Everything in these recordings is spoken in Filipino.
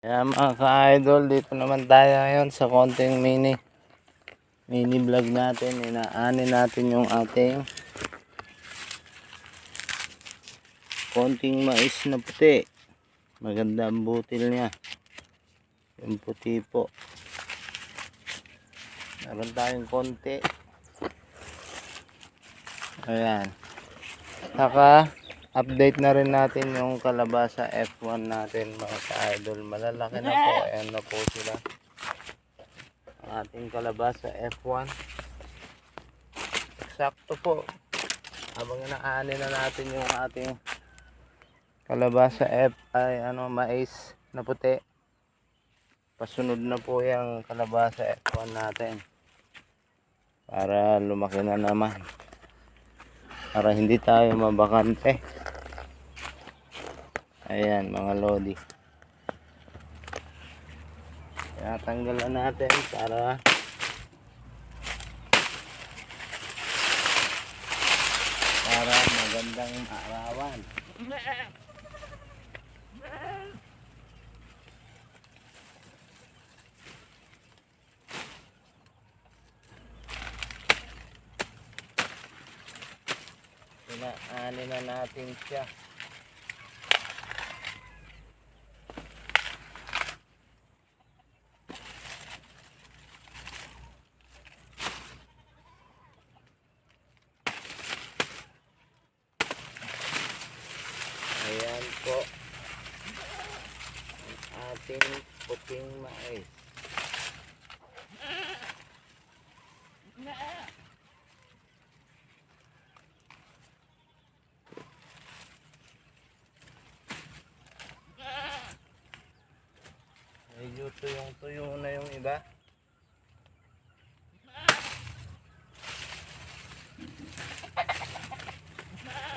Kaya mga ka-idol, dito naman tayo ngayon sa konting mini vlog natin. Inaanin natin yung ating konting mais na puti. Maganda ang butil niya, yung puti po. Meron tayong konti. Ayan, saka update na rin natin yung kalabasa F1 natin mga ka-idol. Malalaki na po, ayan na po sila, ang ating kalabasa F1. Eksakto po, habang inaani na natin yung ating kalabasa mais na puti, pasunod na po yung kalabasa F1 natin para lumaki na naman, para hindi tayo mabakante. Ayan mga lodi, kaya tanggalan natin para magandang arawan. Inaani na natin siya. Ayan po ang ating puting mais. Medyo tuyong-tuyo na yung iba.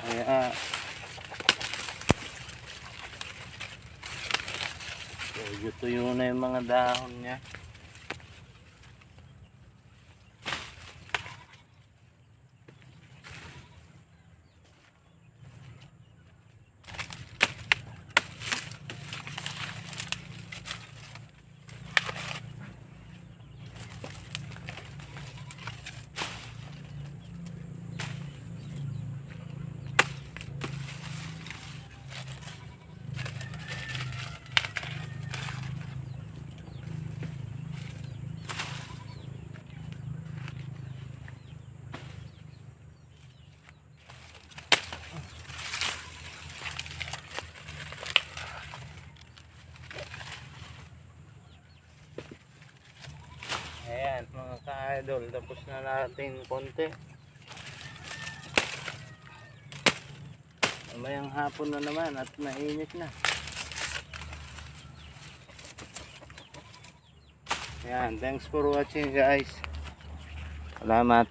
Kaya medyo tuyo na yung mga dahon niya. Ayan mga ka-idol, tapos na natin konti. Mamayang hapon na naman at mainit na. Ayan, thanks for watching guys. Salamat.